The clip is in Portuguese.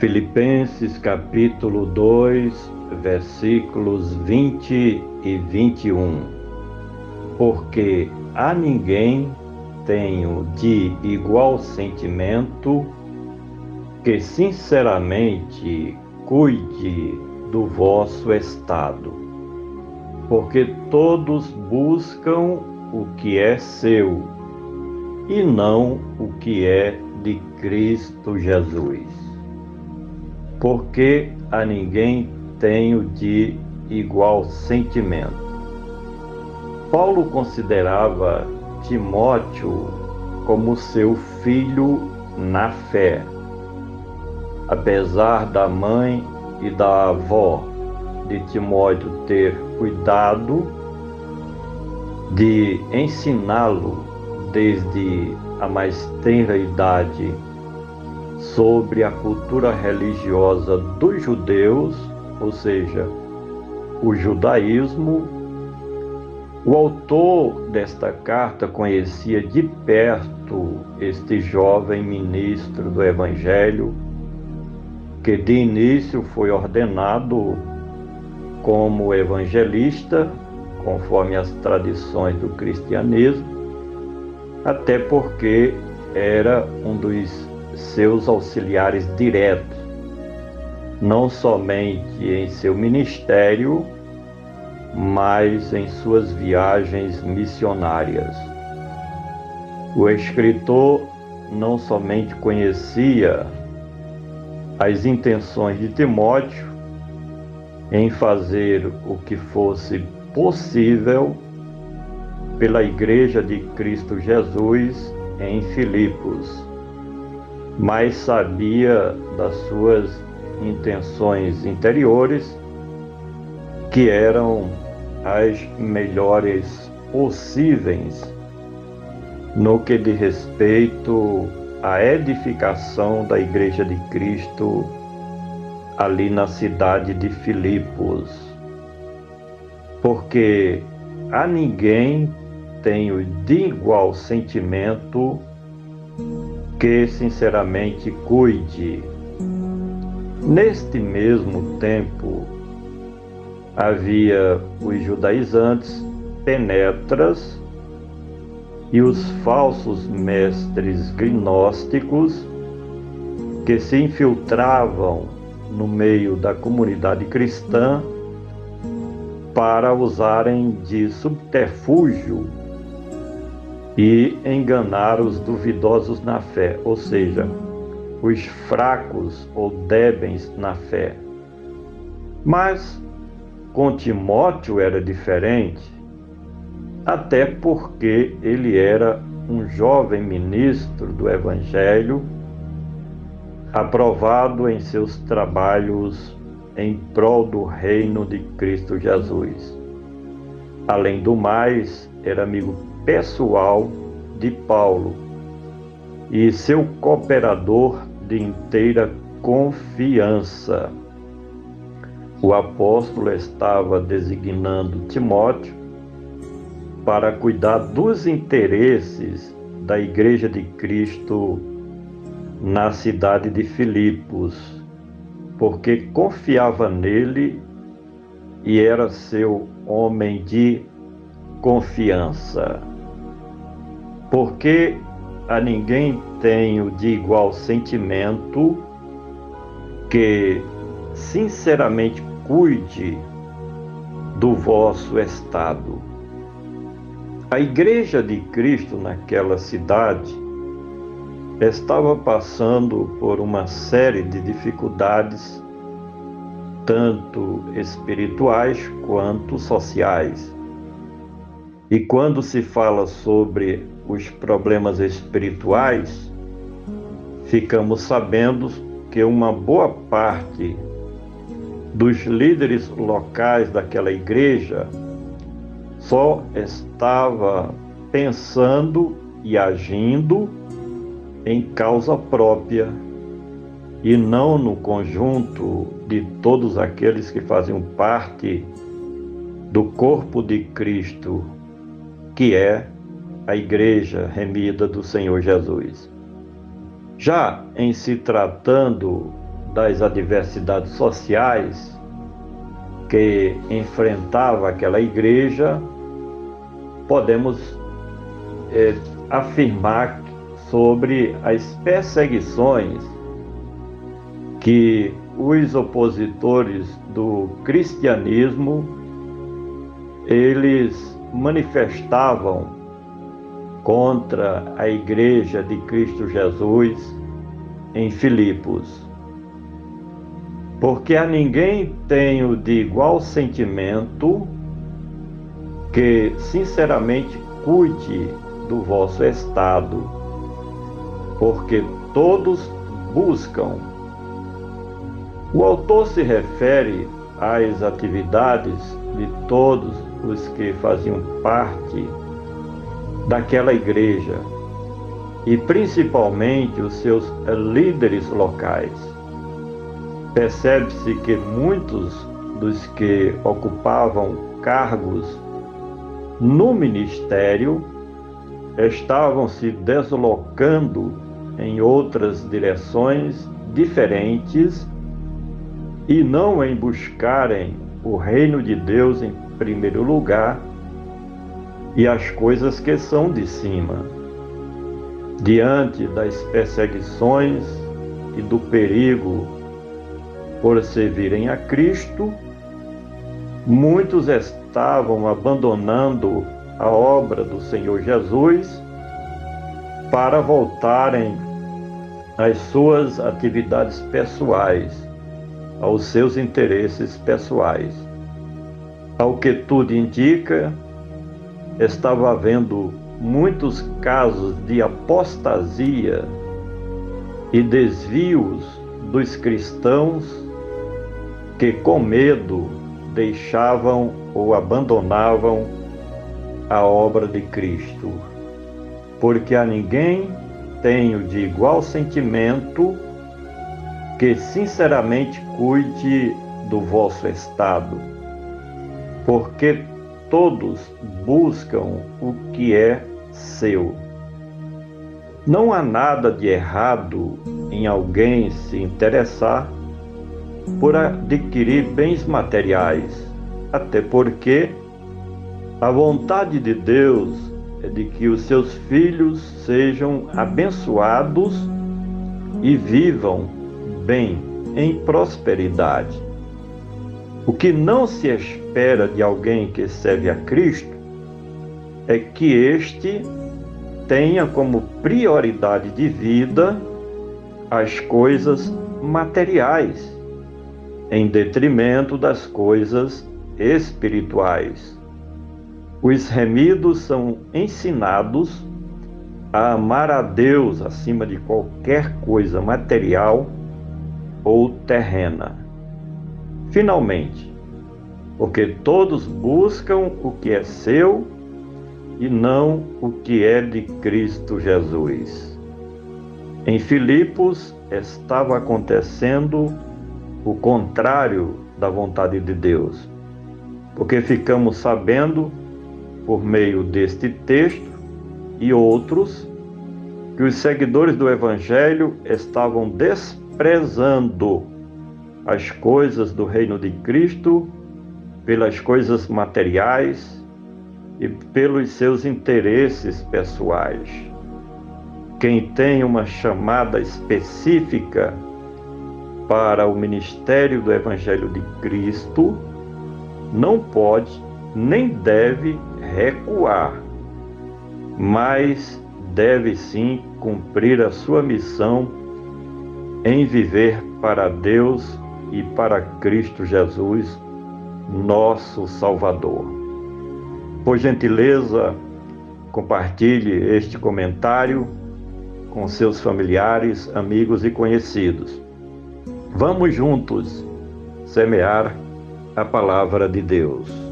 Filipenses capítulo 2, versículos 20 e 21. Porque a ninguém tenho de igual sentimento que sinceramente cuide do vosso estado, porque todos buscam o que é seu e não o que é de Cristo Jesus. Porque a ninguém tenho de igual sentimento. Paulo considerava Timóteo como seu filho na fé. Apesar da mãe e da avó de Timóteo ter cuidado de ensiná-lo desde a mais tenra idade sobre a cultura religiosa dos judeus, ou seja, o judaísmo, o autor desta carta conhecia de perto este jovem ministro do Evangelho, que de início foi ordenado como evangelista, conforme as tradições do cristianismo, até porque era um dos seus auxiliares diretos, não somente em seu ministério, mas em suas viagens missionárias. O escritor não somente conhecia as intenções de Timóteo em fazer o que fosse possível pela Igreja de Cristo Jesus em Filipos, mas sabia das suas intenções interiores, que eram as melhores possíveis no que diz respeito à edificação da Igreja de Cristo ali na cidade de Filipos. Porque a ninguém tenho de igual sentimento que sinceramente cuide. Neste mesmo tempo, havia os judaizantes penetras e os falsos mestres gnósticos que se infiltravam no meio da comunidade cristã para usarem de subterfúgio e enganar os duvidosos na fé, ou seja, os fracos ou débeis na fé. Mas com Timóteo era diferente, até porque ele era um jovem ministro do Evangelho, aprovado em seus trabalhos em prol do reino de Cristo Jesus. Além do mais, era amigo pessoal de Paulo e seu cooperador de inteira confiança. O apóstolo estava designando Timóteo para cuidar dos interesses da Igreja de Cristo na cidade de Filipos, porque confiava nele e era seu homem de confiança. Porque a ninguém tenho de igual sentimento que sinceramente cuide do vosso estado. A Igreja de Cristo naquela cidade estava passando por uma série de dificuldades, tanto espirituais quanto sociais. E quando se fala sobre os problemas espirituais, ficamos sabendo que uma boa parte dos líderes locais daquela igreja só estava pensando e agindo em causa própria e não no conjunto de todos aqueles que faziam parte do corpo de Cristo, que é a Igreja remida do Senhor Jesus. Já em se tratando das adversidades sociais que enfrentava aquela igreja, podemos afirmar sobre as perseguições que os opositores do cristianismo eles manifestavam contra a igreja de Cristo Jesus em Filipos. Porque a ninguém tenho de igual sentimento que sinceramente cuide do vosso estado, porque todos buscam. O autor se refere às atividades de todos os que faziam parte daquela igreja e principalmente os seus líderes locais. Percebe-se que muitos dos que ocupavam cargos no ministério estavam se deslocando em outras direções diferentes e não em buscarem o reino de Deus em primeiro lugar e as coisas que são de cima. Diante das perseguições e do perigo por servirem a Cristo, muitos estavam abandonando a obra do Senhor Jesus para voltarem às suas atividades pessoais, aos seus interesses pessoais. Ao que tudo indica, estava havendo muitos casos de apostasia e desvios dos cristãos que, com medo, deixavam ou abandonavam a obra de Cristo. Porque a ninguém tenho de igual sentimento que sinceramente cuide do vosso estado, porque todos buscam o que é seu. Não há nada de errado em alguém se interessar por adquirir bens materiais, até porque a vontade de Deus é de que os seus filhos sejam abençoados e vivam bem, em prosperidade. O que não se espera de alguém que serve a Cristo é que este tenha como prioridade de vida as coisas materiais, em detrimento das coisas espirituais. Os remidos são ensinados a amar a Deus acima de qualquer coisa material ou terrena. Finalmente, porque todos buscam o que é seu e não o que é de Cristo Jesus. Em Filipos estava acontecendo o contrário da vontade de Deus, porque ficamos sabendo, por meio deste texto e outros, que os seguidores do Evangelho estavam desprezando as coisas do reino de Cristo pelas coisas materiais e pelos seus interesses pessoais. Quem tem uma chamada específica para o ministério do Evangelho de Cristo não pode nem deve recuar, mas deve sim cumprir a sua missão em viver para Deus e para Cristo Jesus, nosso Salvador. Por gentileza, compartilhe este comentário com seus familiares, amigos e conhecidos. Vamos juntos semear a palavra de Deus.